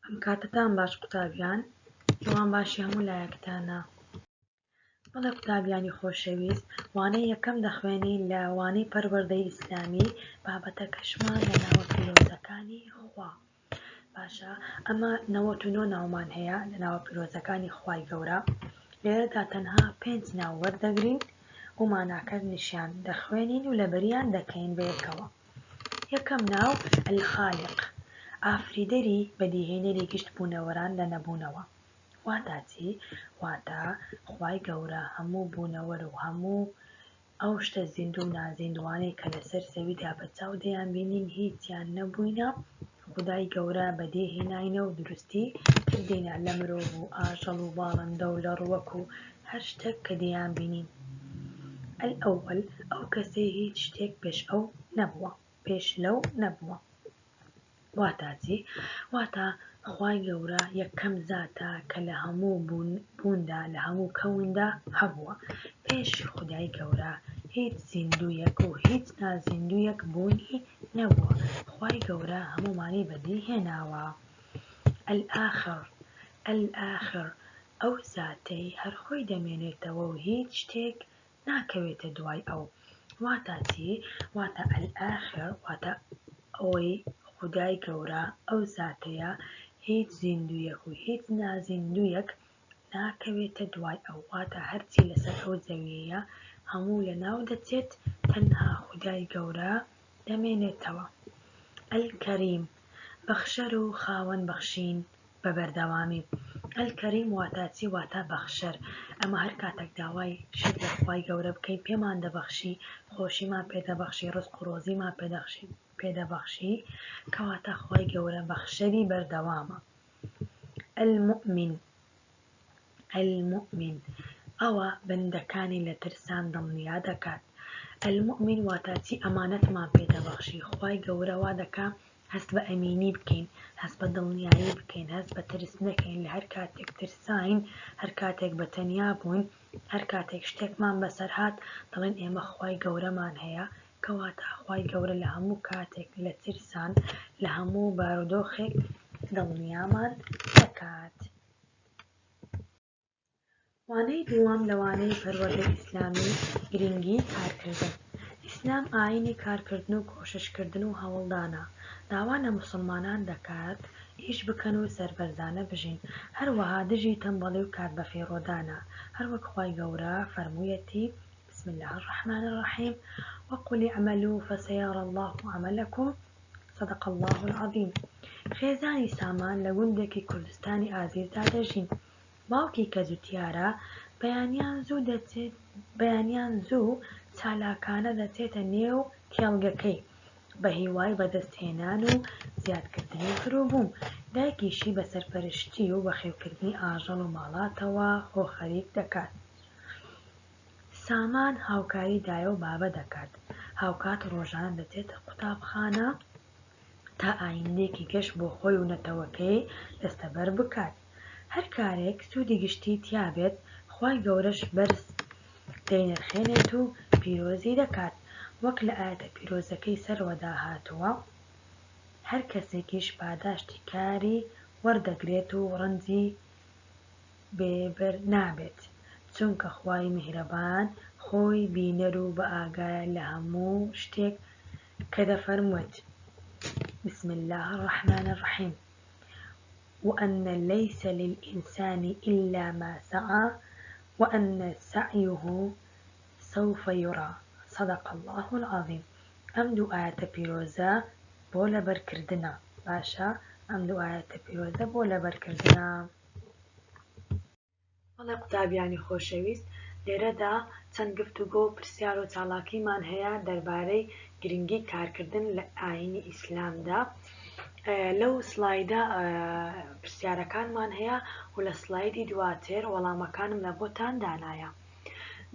ئەم کاتتان باش قوتابیان، ئێوان باشی هەموو لایەکتانە. بەڵێ قوتابیانی خۆشەویست، وانەی یەکەم دەخوێنین لە وانەی پەروەردەی ئیسلامی بابەتەکەشمان لە ناوە پیرۆزەکانی خوا. باشە، ئەمە 99 ناومان هەیە لە ناوە پیرۆزەکانی خوای گەورە. لێرەدا تەنها 5 ناو وەردەگرین و ماناکە نیشان دەخوێنین و لە بەریان دەکەین بەیەکەوە. یەکەم ناو الخالق، ئافریدەری بەدیهێنەری گشت بوونەوەران لە نەبوونەوە. واتە چی؟ واتە خوای گەورە هەموو بوونەوەر و هەموو ئەو شتە زیندوو و نازیندوانەی کە لەسەر زەویدا بەچاو دەیان بینین هیچیان نەبووینە، خودای گەورە بەدێهێناینە و دروستی کردینە لە مرۆڤ و ئاژەڵ و باڵندە و لە ڕووەک و هەر شتێک کە دەیان بینین. ئەوەل ئەو کەسەی هیچ شتێک پێش ئەو نەبووە، پێش لەو نەبووە. واتە چی؟ واتە خوای گەورە یەکەم زاتە کە لە هەموو بووندا لە هەموو کەوندا هەبووە. پێش خودای گەورە هیچ زیندوویەک و هیچ نازیندوویەک بوونی نەبووە. خوای گەورە هەمومانی بەدیهێناوە. الآخر ئەو زاتەی هەر خۆی دەمێنێتەوە و هیچ شتێک ناکەوێتە دوای ئەو. واتە چی؟ واتە الآخر واتە ئەوەی خودای گەورە ئەو زاتەیە هیچ زیندوویەک و هیچ نازیندوویەک ناکەوێتە دوای ئەو. واتە هەرچی لەسەر ئەو زەویەیە هەموو لە ناو دەچێت، تەنها خودای گەورە دەمێنێتەوە. الکەریم، بەخشەر و خاوەن بەخشین بە بەردەوامی. الکەریم واتە چی؟ واتە بەخشەر. ئەمە هەر کاتێک داوای شت لە خوای گەورە بکەین پێمان دەبەخشی، خۆشیمان پێدەبەخشی، ڕزق و ڕۆزیمان پێدەبەخشی، کەواتە خوای گەورە بەخشەری بەردەوامە. المؤمن ئەوە بەندەکانی لە ترسان دڵنیا دەکات. المؤمن واتە چی؟ ئەمانەتمان پێدەبەخشی. خوای گەورە وا دەکا هەست بە ئەمینی بکەین، هەست بە دڵنیایی بکەین، هەست بە ترس نەکەین. لە هەر کاتێک ترساین، هەر کاتێک بەتەنیا بووین، هەر کاتێک شتێکمان بەسەر هات دەڵێن ئێمە خوای گەورەمان هەیە، کەواتە خوای گەورە لە هەموو کاتێک لە ترسان لە هەموو بارودۆخێک دڵنیامان دەکات. وانەی دووەم لە وانەی پەروەردەی ئیسلامی گرنگی کارکردن. ئیسلام ئاینی کارکردن و کۆششکردن و هەوڵدانە. داوا لە موسڵمانان دەکات ئیش بکەن و سەربەرزانە بژین، هەروەها دژی تەنبەڵی و کات بەفیڕۆدانە. هەروەک خوای گەورە فەرموویەتی بسم الله الرحمن الرحیم وقل اعملوا فسيرى الله عملكم صدق الله العظيم. خێزانی سامان لە گوندێکی کوردستانی ئازیزدا دەژین. باوکی کەجوتیارە بەیانیان زوو چالاکانە دەچێتە نێو کێڵگەکەی بە هیوای بەدەستهێنان و زیادکردنی کروبووم. دایکیشی بە سەرپەرشتی و بەخێوکردنی ئاژەڵ و ماڵاتەوە خۆخەریک دەکات. سامان هاوکاری دایە و بابە دەکات. هاوکات ڕۆژانە دەچێتە قوتابخانە تا ئایندێکی گەشت بۆ خۆی و نەتەوەکەی دەستەبەر بکات. هەر کارێک سوودی گشتی تیابێت خوای گەورەش بەرز دەینرخێنێت و پیرۆزی دەکات. وەک لە ئاەتە پیرۆزەکەی سەرەوەدا هاتووە، هەر کەسێکیش پاداشتی کاری وەردەگرێت و ڕەنجی بێبەر نابێت، چونکە خوای میهرەبان خۆی بینەر و بە ئاگایە لە هەموو شتێک کە دەفەرموێت. بسم الله الرحمن الرحيم وأن ليس للإنسان إلا ما سعى وأن سعيه سوف يرى صدق الله العظيم. ئەم دوو ئاەتە پیرۆزە بۆ لەبەرکردنە. باشە، ئەم دوو ئاەتە پیرۆزە بۆ لەبەرکردنە. بەڵێ قوتابیانی خۆشەویست، لێرەدا چەند گفتوگۆ و پرسیار و چالاکیمان هەیە دەربارەی گرنگی کارکردن لە ئاینی ئیسلامدا. لەو سلایدا پرسیارەکانمان هەیە و لە سلایدی دواتر وەڵامەکانم لە بۆتان دانایە.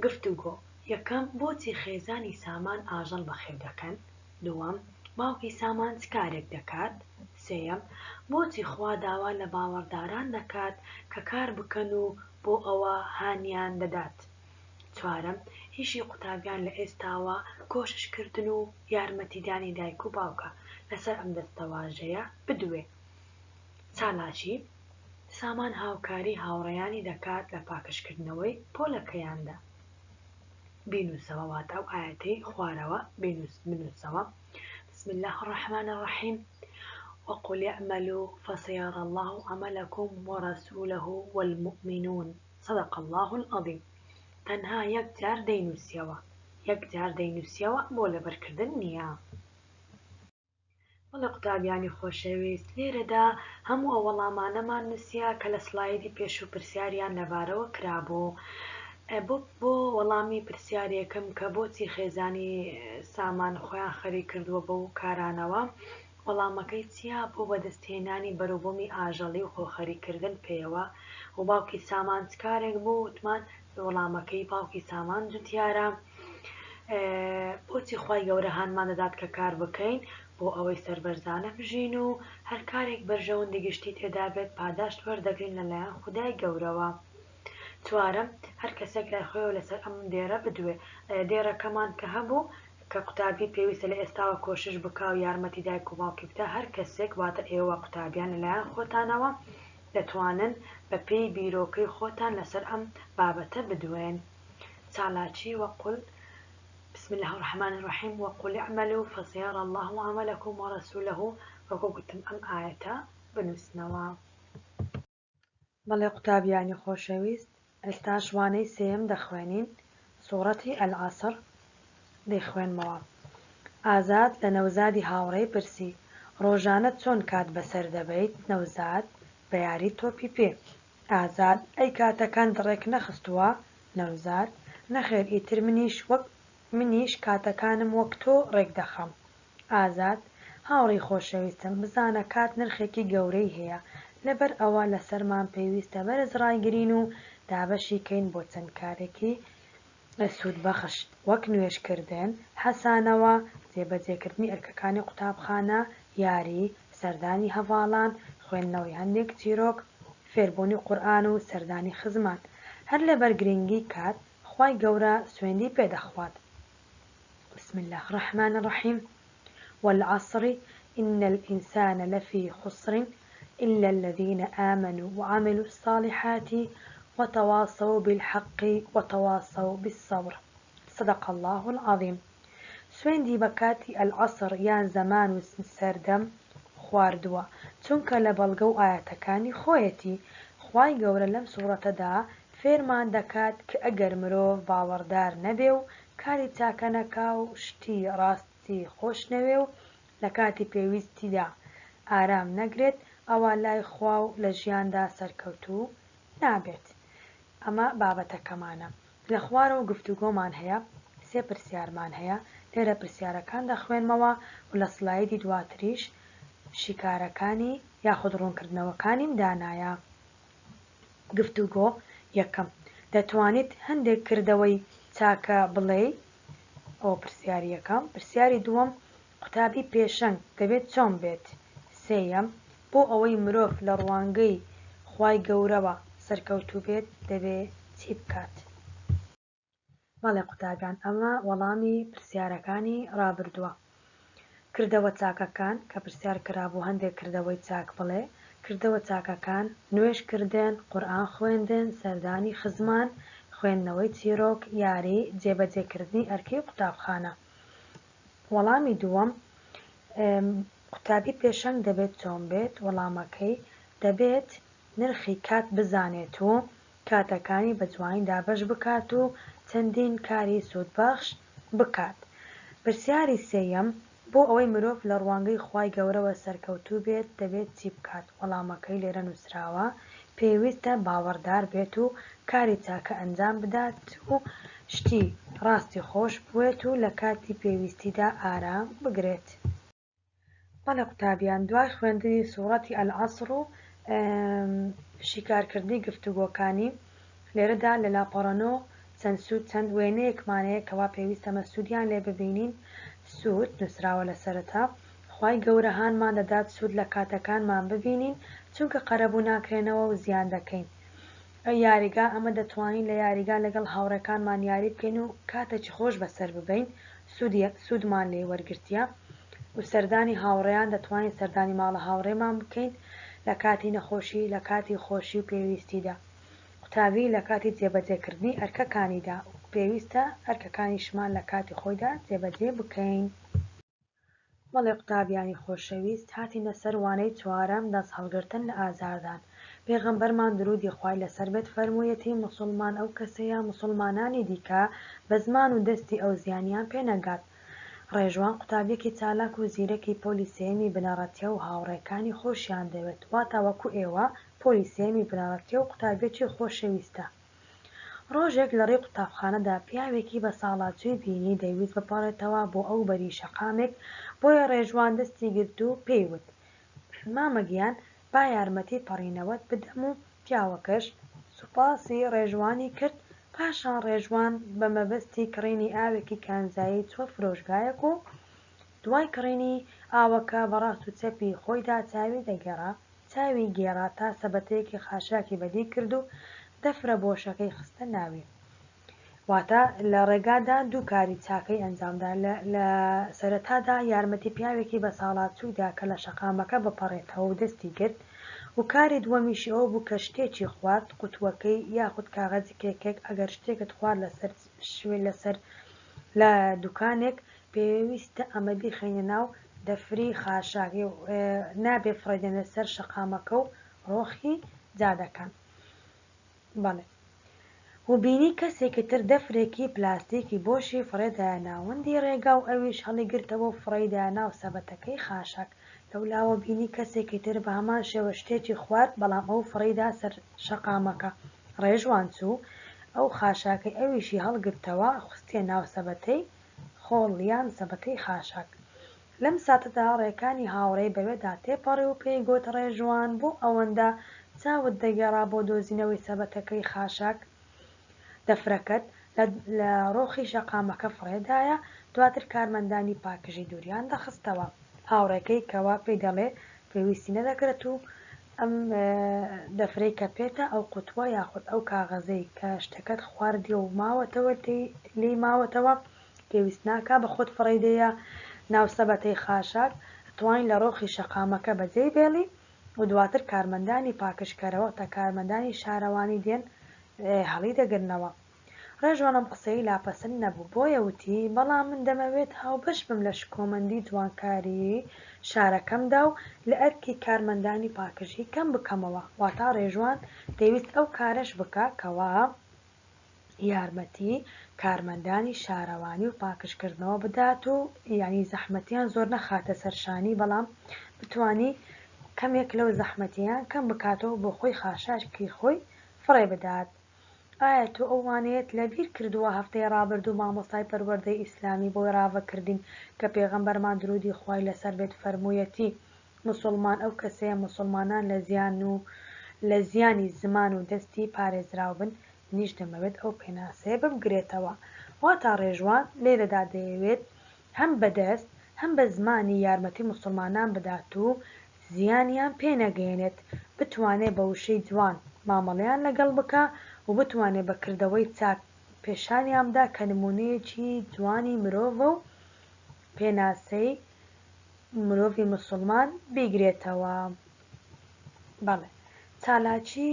گفتوگۆ: یەکەم، بۆچی خێزانی سامان ئاژەڵ بەخێو دەکەن؟ دووەم، باوکی سامان چ کارێک دەکات؟ سێیەم، بۆچی خوا داوا لە باوەڕداران دەکات کە کار بکەن و بۆ ئەوە هانیان دەدات؟ چوارەم، ئیشی قوتابیان لە ئێستاوە کۆششکردن و یارمەتیدانی دایک و باوکە لەسەر ئەم دەستەواژەیە بدوێ. چالاکی سامان هاوکاری هاوڕێیانی دەکات لە پاکشکردنەوەی پۆلەکەیاندا. بینووسەوە واتە ئەو ئاەتەی خوارەوە بنووسەوە. بسم الله الرحمن الرحيم وقل اعملوا فسيرى الله عملكم ورسوله والمؤمنون صدق الله العظيم. تەنها یەک جار دەینووسیەوە بۆ لەبەرکردن نییە. بەڵێ قوتابیانی خۆشەویست، لێرەدا هەموو ئەو وەڵامانەمان نووسیا کە لە سڵایدی پێش و پرسیاریان لەبارەوە کرابوو. بۆ وەڵامی پرسیارێکم کە بۆچی خێزانی سامان خۆیان خەری کردووە بەو کارانەوە، وەڵامەکەی چیا؟ بۆ بەدەستهێنانی بەروبوومی ئاژەڵی و خۆخەریکردن پێیەوە. و باوکی سامان چ کارێک بوو؟ وتمان وەڵامەکەی باوکی سامان جوتیارە بۆچی خوای گەورە هانمان دەدات کە کار بکەین؟ بۆ ئەوەی سەربەرزانە بژین و هەر کارێک بەرژەوەندی گشتی تێدا بێت پاداشت وەردەگرین لەلایەن خودای گەورەوە. چوارەم، هەر کەسێک لای خۆیەوە لەسەر ئەم دێرە بدوێ. دێرەکەمان کە هەبوو کە قوتابی پێویستە لە ئێستاوە کۆشش بکا و یارمەتی دایک و باوکی بدە. هەر کەسێک واتە ئێوە قوتابیان لەلایەن خۆتانەوە دەتوانن بە پێی بیرۆکەی خۆتان لەسەر ئەم بابەتە بدوێن. چالاکی وەقل بسم الله الرحمن الرحيم وقل اعملوا فسيرى الله عملكم ورسوله وەکو گوتم ئەم ئاەتە بنووسنەوە. بەڵێ قوتابیانی خۆشەویست، ئێستا شوانەی سێم دەخوێنین. سوورەتی ئەلعەسر دەیخوێنمەوە. ئازاد لە نەوزادی هاوڕێی پرسی: ڕۆژانە چۆن کات بەسەر دەبەیت؟ نەوزاد: بە یاری تۆپی پێ. ئازاد: ئەی کاتەکان دڕێک نەخستووە؟ نەوزاد: نەخێر، ئیتر منیش کاتەکانم وەک تۆ ڕێک دەخەم. ئازاد: هاوڕێی خۆشەویستم، بزانە کات نرخێکی گەورەی هەیە، لەبەر ئەوە لەسەرمان پێویستە بەرز ڕایگرین و دابەشی کەین بۆ چەند کارێکی سوودبەخش وەک نوێژکردن، حەسانەوە، جێبەجێکردنی ئەرکەکانی قوتابخانە، یاری، سەردانی هەڤاڵان، خوێندنەوەی هەندێک چیرۆک، فێربوونی قورئان و سەردانی خزمان. هەر لەبەر گرنگی کات خوای گەورە سوێندی پێدەخوات. بسم الله الرحمن الرحيم والعصر إن الإنسان لفي خسر إلا الذين آمنوا وعملوا الصالحات وتواصوا بالحق وتواصوا بالصبر صدق الله العظيم. سوێندی بەکاتی ئەلعەسر یان زەمان و سەردەم خواردووە، چونکە لە بەڵگە و ئاەتەکانی خۆیەتی خوای گەورە لەم سوورەتەدا فێرمان دەکات کە ئەگەر مرۆڤ باوەڕدار نەبێ و کاری چاکە نەکا و شتی ڕاستی خۆش نەوێ و لە کاتی پێویستیدا ئارام نەگرێت، ئەوە لای خوا و لە ژیاندا سەرکەوتوو نابێت. ئەمە بابەتەکەمانە. لە خوارەوە گفتوگۆمان هەیە، سێ پرسیارمان هەیە. لێرە پرسیارەکان دەخوێنمەوە و لە سلایدی دواتریش شیکارەکانی یاخود ڕوونکردنەوەکانیم دانایە. گفتوگۆ یەکەم: دەتوانیت هەندێک کردەوەی چاکە بڵێ؟ ئەو پرسیاری یەکەم. پرسیاری دووەم: قوتابی پێشەنگ دەبێت چۆن بێت؟ سێیەم: بۆ ئەوەی مرۆڤ لە ڕوانگەی خوای گەورەوە سەرکەوتوو بێت دەبێت چی بکات؟ بەڵێ قوتابیان، ئەمە وەڵامی پرسیارەکانی ڕابردووە. کردەوە چاکەکان کە پرسیار کرابوو هەندێک کردەوەی چاک بڵێ. کردەوە چاکەکان: نوێژکردن، قورئان خوێندن، سەردانی خزمان، خوێندنەوەی چیرۆک، یاری، جێبەجێکردنی ئەرکەی قوتابخانە. وەڵامی دووەم: قوتابی پێشەنگ دەبێت چۆن بێت؟ وەڵامەکەی: دەبێت نرخی کات بزانێت و کاتەکانی بە جوانی دابەش بکات و چەندین کاری سوودبەخش بکات. پرسیاری سێیەم: بۆ ئەوەی مرۆڤ لە ڕوانگەی خوای گەورەوە سەرکەوتوو بێت دەبێت چی بکات؟ وەڵامەکەی لێرە نووسراوە: پێویستە باوەڕدار بێت و کاری چاکە ئەنجام بدات و شتی ڕاستی خۆش بوێت و لە کاتی پێویستیدا ئارام بگرێت. بەڵێ قوتابیان، دوای خوێندنی سوورەتی ئەلعەسر و شیکارکردنی گفتوگۆکانی، لێرەدا لە لاپەڕەنۆ چەند وێنەیەکمانەیە کەوا پێویستە مەسوودیان لێ ببینین. سوود نووسراوە لە سەرەتا. خوای گەورە هانمان دەدات سوود لە کاتەکانمان ببینین، چونکە قەرەبوو ناکرێنەوە و زیان دەکەین. یاریگا: ئەمە دەتوانین لە یاریگا لەگەڵ هاوڕێکانمان یاری بکەین و کاتێکی خۆش بەسەر ببەین، سوودمان لێ وەرگرتیە. و سەردانی هاوڕێیان: دەتوانین سەردانی ماڵە هاوڕێمان بکەین، لە کاتی نەخۆشی لە کاتی خۆشی و پێویستیدا قوتابی لە کاتی جێبەجێکردنی ئەرکەکانیدا پێویستە ئەرکەکانیشمان لە کاتی خۆیدا جێبەجێ بکەین. بەڵێ قوتابیانی خۆشەویست هاتینە سەر وانەی چوارەم دەست هەڵگرتن لە ئازاردان. پێغەمبەرمان درودی خوای لەسەر بێت فەرموویەتی مسلمان ئەو کەسەیە مسلمانانی دیکە بە زمان و دەستی ئەو زیانیان پێنەگات. ڕێژوان قوتابیەکی چالاک و زیرەکی پۆلیسیەمی بنەڕەتیە و هاوڕێکانی خۆشیان دەوێت واتە وەکو ئێوە پۆلیسیەمی بنەڕەتیە و قوتابیەکی خۆشەویستە. ڕۆژێک لە ڕێی قوتابخانەدا پیاوێکی بە ساڵاتچووی بینی دەیویست بپەڕێتەوە بۆ ئەو بەری شەقامێک بۆیە ڕێژوان دەستی گرت و پێیوت مامەگیان با یارمەتی پەڕینەوەت بدەم و پیاوەکەش سوپاسی ڕێژوانی کرد. پاشان ڕێژوان بە مەبەستی کڕینی ئاوێکی کانزایی چوە فرۆشگایەک و دوای کڕینی ئاوەکە بەڕاست و چەپی خۆیدا چاوی دەگەڕا چاوی گێڕا تا سەبەتەیەکی خاشاکی بەدی کرد و دەفرە بۆشەکەی خستە ناوی. واتە لە ڕێگادا دوو کاری چاکەی ئەنجامدا. لە سەرەتادا یارمەتی پیاوێکی بە ساڵاتچوودا کە لە شەقامەکە بپەڕێتەوە و دەستی گرت و کاری دووەمیشی ئەو بوو کە شتێکی خوارد قوتوەکەی یاخود کاغەزی کێکێک ئەگەر شتێکت خوارد لەسەر شوێ لەسەر لە دوکانێک پێویستە ئەمە بیخێنە ناو دەفری خاشاکی نابێ فڕێدێنە سەر شەقامەکە و ڕۆخی جادەکان. بەڵێ و بینی کەسێکی تر دەفرێکی پلاستیکی بۆشی فڕێدایە ناوەندی ڕێگا و ئەویش هەڵی گرتەوە و فڕێدایە ناو سەبەتەکەی خاشاک. لەولاوە بینی کەسێکی تر بە هەمان شێوە شتێکی خوارد بەڵام ئەو فڕێدا سەر شەقامەکە. ڕێژوان چوو ئەو خاشاکەی ئەویشی هەڵگرتەوە خستێ ناو سەبەتەی خۆڵیان سەبەتەی خاشاک. لەم ساتەدا ڕێکانی هاوڕێی بەوێدا تێپەڕی و پێی گوت ڕێژوان بۆ ئەوەندە چاوت دەگەڕا بۆ دۆزینەوەی سەبەتەکەی خاشاک دەفرەکەت لە ڕۆخی شەقامەکە فڕێدایە. دواتر کارمەندانی پاکژی دووریان دەخستەوە. هاوڕێکەی کەوا پێی دەڵێ پێویستی نەدەکرێت و ئەم دەفرەی کە پێێتە ئەو قوتووە یاخود ئەو کاغەزەی کە شتەکەت خواردی و ماوەتەوە لی ماوەتەوە پێویست ناکا بە خۆت فڕێدەیە ناو سەبەتەی خاشاک توانین لە ڕۆخی شەقامەکە بەجێی بێڵی و دواتر کارمەندانی پاکشکەرەوە تا کارمەندانی شارەوانی دێن هەڵی دەگرنەوە. ڕێژوان ئەم قسەی لاپەسەند نەبوو بۆیە وتی بەڵام من دەمەوێت هاوبەش بم لە شکۆمەندی جوانکاری شارەکەمدا و لە ئەرکی کارمەندانی پاکژی کەم بکەمەوە. واتا ڕێژوان دەیویست ئەو کارش بکە کەوا یارمەتی کارمەندانی شارەوانی و پاکشکردنەوە بدات و یعنی زەحمەتیان زۆر نەخاتە سەرشانی بەڵام بتوانی کەمێک لەو زەحمەتیان کەم بکاتەوە بۆ خۆی خاشاکی خۆی فڕێ بدات. ئایا تۆ ئەوانەیەت لەبیر کردووە هەفتەی ڕابردوو مامۆستای پەروەردەی ئیسلامی بۆی ڕاوەکردین کە پێغەمبەرمان درودی خوای لەسەر بێت فەرموویەتی مسلمان ئەو کەسەیە مسلمانان لە زیانی زمان و دەستی پارێزراو بن. منیش دەمەوێت ئەو پێناسەیە ببگرێتەوە. واتا ڕێژوان لێرەدا دەیەوێت هەم بەدەست هەم بە زمانی یارمەتی مسلمانان بدات و زیانیان پێنەگەێنێت بتوانێت بە وشەی جوان مامەڵەیان لەگەڵ بکە و بتوانێت بەکردەوەی چاک پێشانیاندا کە نمونەیەکی جوانی مرۆڤە و پێناسەی مرۆڤی مسلمان بیگرێتەوە. بەڵێ چالاکی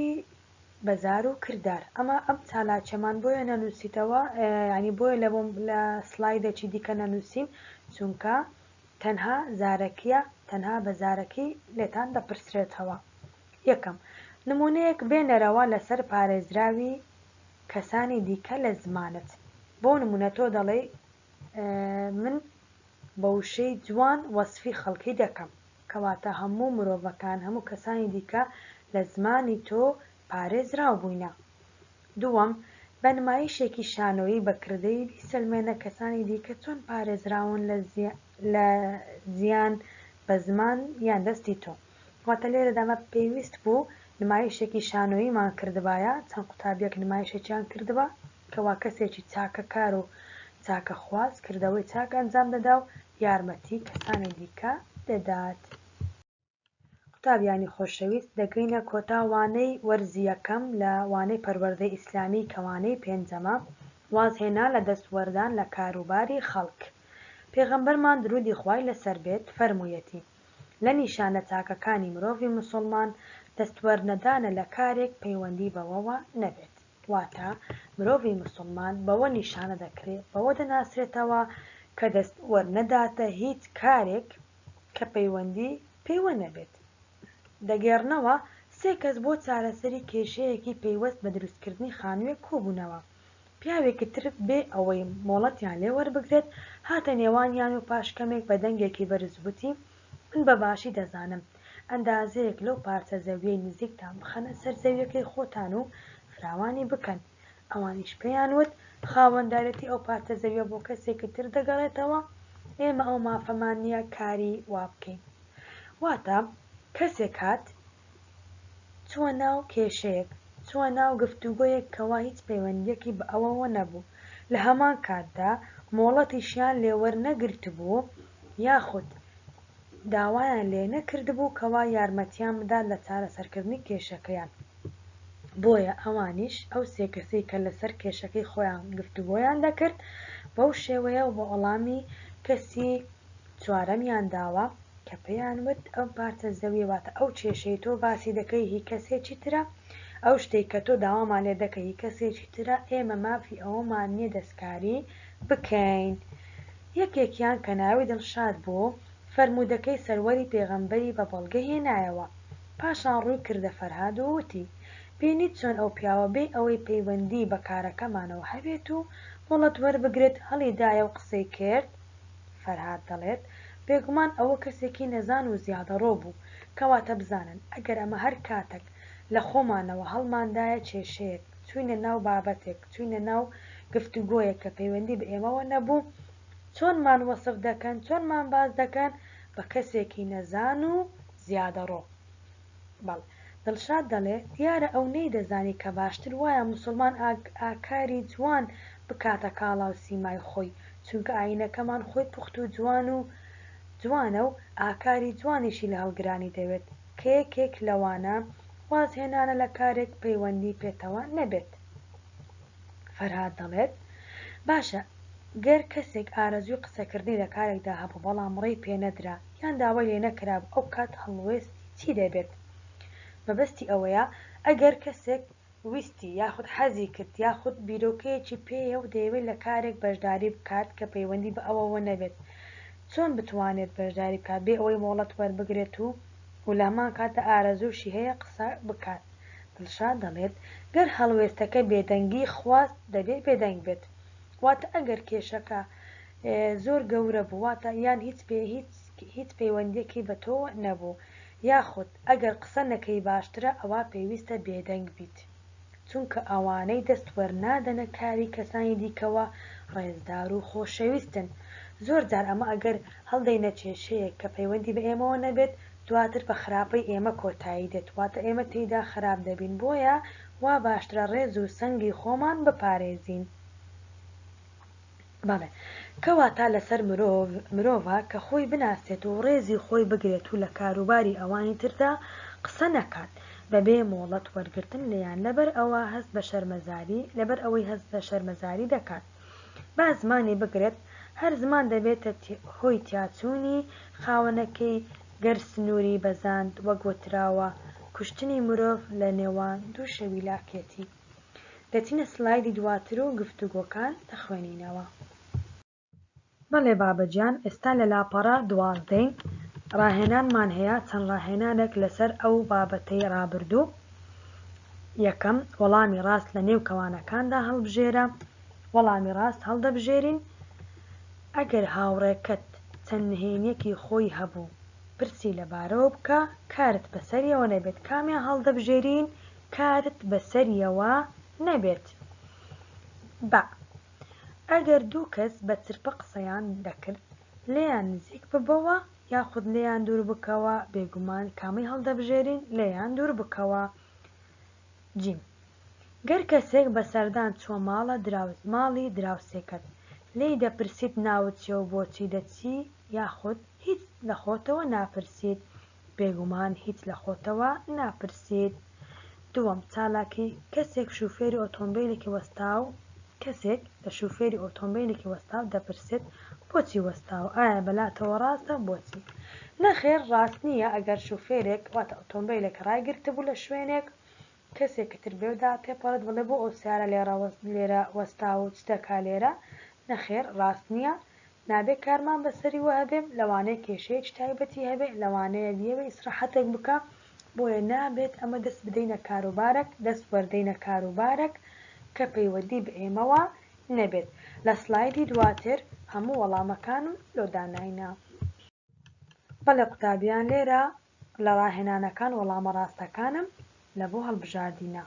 بەزار و کردار ئەمە ئەم چالاچەمان بۆیە نەنووسیتەوە ینی بۆیە لە سلایدێکی دیکە نەنووسین چونکە تەنها زارەکیە تەنها بەزارەکی لێتان دەپرسرێتەوە. یەکەم نمونەیەک بێنەرەوە لەسەر پارێزراوی کەسانی دیکە لە زمانت. بۆ نمونە تۆ دەڵێ من بە وشەی جوان وەسفی خەڵکی دەکەم کەواتە هەموو مرۆڤەکان هەموو کەسانی دیکە لە زمانی تۆ پارێزراو بووینە. دووەم بە نمایشێکی شانۆیی بەکردەی بیسەلمێنە کەسانی دیکە چۆن پارێزراون لە زیان بە زمان یان دەستی تۆ. واتە لێرەدامە پێویست بوو نمایشێکی شانۆییمان کردبایە چەند قوتابیەک نمایشێکیان کردبە کەوا کەسێکی چاکە کار و چاکە خواست کردەوەی چاک ئەنجام دەدا و یارمەتی کەسانی دیکە دەدات. قوتابیانی خۆشەویست دەگەینە کۆتا وانەی وەرزی یەکەم لە وانەی پەروەردەی ئیسلامی کەوانەی پێنجەمە وازهێنا لە دەستوەردان لە کاروباری خەڵک. پێغەمبەرمان درودی خوای لەسەر بێت فەرموویەتی لە نیشانە چاکەکانی مرۆڤی موسڵمان دەستوەرنەدانە لە کارێک پەیوەندی بەوەوە نەبێت. واتە مرۆڤی موسڵمان بەوە نیشانە دەکرێت بەوە دەناسرێتەوە کە دەستوەرنەداتە هیچ کارێک کە پەیوەندی پێوە نەبێت. دەگێڕنەوە 3 کەس بۆ چارەسەری کێشەیەکی پەیوەست بە دروستکردنی خانوویەک کۆبوونەوە. پیاوێکی تر بێ ئەوەی مۆڵەتیان لێ وەربگرێت هاتە نێوانیان و پاشکەمێک بە دەنگێکی بەرزوتی من بەباشی دەزانم ئەندازەیەک لەو پارچە زەویەی نزیکتان بخەنە سەر زەویەکەی خۆتان و فراوانی بکەن. ئەوانیش پێیان وت خاوەندارەتی ئەو پارچە زەویە بۆ کەسێکی تر دەگەڕێتەوە، ئێمە ئەو مافەمان نییە کاری وا بکەین. واتە کەسێک هات چووە ناو کێشەیەک، چووە ناو گفتوگۆیەک کەوا هیچ پەیوەندیەکی بە ئەوەوە نەبوو، لە هەمان کاتدا مۆڵەتیشیان لێوەرنەگرت بوو یاخود داوایان لێ نەکردبوو کەوا یارمەتیان بدات لە چارەسەرکردنی کێشەکەیان. بۆیە ئەوانیش ئەو 3 کەسەی کە لەسەر کێشەکەی خۆیان گفتوگۆیان دەکرد بەو شێوەیە و بە وەڵامی کەسی چوارەمیان داوە کە پێیان وت ئەو پارچە زەویە واتە ئەو کێشەی تۆ باسی دەکەی هی کەسێکی ترە، ئەو شتێک کە تۆ داوامان لێ دەکەی هی کەسێکی ترە، ئێمە مافی ئەوەمان نییە دەستکاری بکەین. یەکێکیان کە ناوی دڵشاد بوو فەرموودەکەی سەروەری پێغەمبەری بە بەڵگە هێنایەوە. پاشان ڕووی کردە فەرهاد و وتی بینیت چۆن ئەو پیاوە بێ ئەوەی پەیوەندی بە کارەکەمانەوە هەبێت و مۆڵەت وەربگرێت هەڵیدایە و قسەی کرد. فەرهاد دەڵێت بێگومان ئەوە کەسێکی نەزان و زیادەڕۆ بوو، کەواتە بزانن ئەگەر ئەمە هەر کاتێک لە خۆمانەوە هەڵماندایە کێشەیەک چوینە ناو بابەتێک چوینە ناو گفتوگۆیەک کە پەیوەندی بە ئێمەوە نەبوو، چۆنمان وەسف دەکەن چۆنمان باز دەکەن بە کەسێکی نەزان و زیادەڕۆ. بەڵ دڵشاد دەڵێ دیارە ئەو نەی دەزانی کە باشتر وایە موسڵمان ئاکاری جوان بکاتە کاڵا و سیمای خۆی، چونکە ئاینەکەمان خۆی پوخت و جوانە و ئاکاری جوانیشی لە هەڵگرانی دەوێت کە یەکێک لەوانە وازهێنانە لە کارێک پەیوەندی پێتەوە نەبێت. فەرهاد دەڵێت باشە گەر کەسێک ئارەزوی قسەکردنی لە کارێکدا هەبوو بەڵام ڕێی پێنەدرا یان داوای لێ نەکرا ئەو کات هەڵوێستی چی دەبێت؟ مەبەستی ئەوەیە ئەگەر کەسێک ویستی یاخود حەزی کرد یاخود بیرۆکەیەکی پێیە و دەیەوێت لە کارێک بەشداری بکات کە پەیوەندی بە ئەوەوە نەبێت، چۆن بتوانێت بەشداری بکات بێ ئەوەی مۆڵەت وەربگرێت و لە هەمان کاتە ئارەزووشی هەیە قسە بکات؟ دڵشاد دەڵێت گەر هەڵوێستەکە بێدەنگی خواست دەبێت بێدەنگ بێت. واتە ئەگەر کێشەکە زۆر گەورە بوو واتە یان هیچ پەیوەندیەکی بە تۆ نەبوو، یاخود ئەگەر قسە نەکەی باشترە ئەوە پێویستە بێدەنگ بیت، چونکە ئەوانەی دەستوەرنادەنە کاری کەسانی دیکەوە ڕێزدار و خۆشەویستن. زۆر جار ئەمە ئەگەر هەڵدەینە کێشەیەک کە پەیوەندی بە ئێمەوە نەبێت دواتر بە خراپەی ئێمە کۆتایی دێت، واتە ئێمە تێیدا خراپ دەبین، بۆیە وا باشترە ڕێز و سەنگی خۆمان بپارێزین. بەڵێ کەواتە لەسەر مرۆڤە کە خۆی بناسێت و ڕێزی خۆی بگرێت و لە کاروباری ئەوانی تردا قسە نەکات بەبێ مۆڵەت وەرگرتن لێیان لەبەر ئەوە هەست بە شەرمەزاری لەبەر ئەوەی هەست بە شەرمەزاری دەکات. با زمانی بگرێت هەر زمان دەبێتە هۆی تیاچوونی خاوەنەکەی گەر سنووری بەزاند وەک وتراوە کوشتنی مرۆڤ لە نێوان دوو شەوی لاکێتی. دەچینە سلایدی دواتر و گفتوگۆکان دەخوێنینەوە. بەڵێ بابەجیان ئێستا لە لاپەڕە 12 ڕاهێنانمان هەیە چەند ڕاهێنانێک لەسەر ئەو بابەتەی ڕابردوو. یەکەم وەڵامی ڕاست لە نێو کەوانەکاندا هەڵبژێرە. وەڵامی ڕاست هەڵدەبژێرین ئەگەر هاوڕێکەت چەند نهێنیەکی خۆی هەبوو پرسی لەبارەوە بکە کارت بەسەریەوە نەبێت. کامیان هەڵدەبژێرین کارت بەسەریەوە نەبێت. با ئەگەر دوو کەس بە چرپە قسەیان دەکرد لێیان نزیک ببەوە یاخود لێیان دوور بکەوە بێگومان کامی هەڵدەبژێرین لێیان دوور بکەوە. جیم گەر کەسێک بە سەردان چووە ماڵی دراوسێکەت لێی دەپرسیت ناوت چیە و بۆچی دەچی یاخود هیچ لە خۆتەوە ناپرسیت بێگومان هیچ لە خۆتەوە ناپرسیت. دووەم چالاکی کەسێک شوفێری ئۆتۆمبیلێکی وەستاو کەسێک لە شوفێری ئۆتۆمبیلێکی وەستاو دەپرسێت بۆچی وەستاوە؟ ئایا بەلاتەوە ڕاستە بۆچی؟ نەخێر ڕاست نییە. ئەگەر شوفێرێک واتە ئۆتۆمبیلێک ڕایگرتە بوو لە شوێنێک کەسێکتر بێدا تێپەڕێت بڵێ بۆ ئەو سیارە لێرە وەستاوە و چ دەکا لێرە؟ نەخێر ڕاست نییە. نابێ کارمان بەسەری وە هەبێ، لەوانەیە کێشەیەکی تایبەتی هەبێ، لەوانەیە بیەوە ئیسراحەتێک بکە، بۆیە نابێت ئەمە دەست بدەینە کاروبارێک، دەست وەردەینە کاروبارێک کە پەیوەندی بە ئێمەوە نەبێت. لە سلایدی دواتر هەموو وەڵامەکانم لۆداناینە. بەڵێ قوتابیان لێرە لە ڕاهێنانەکان وەڵامە ڕاستەکانم لە بۆ هەڵبژاردینە.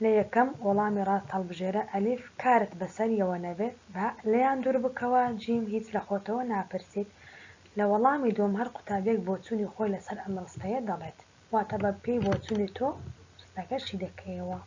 لە یەکەم وەڵامی ڕاست هەڵبژێرە ئەلیف کارت بەسەریەوە نەبێت بە لەیان دوور بکەوە، جیم هیچ لە خۆتەوە ناپرسیت. لە وەڵامی دۆم هەر قوتابێک بۆچوونی خۆی لەسەر ئەم ڕستەیە دەڵێت، واتە بە پێی بۆچوونی تۆ ڕستەکەشی دەکەیەوە.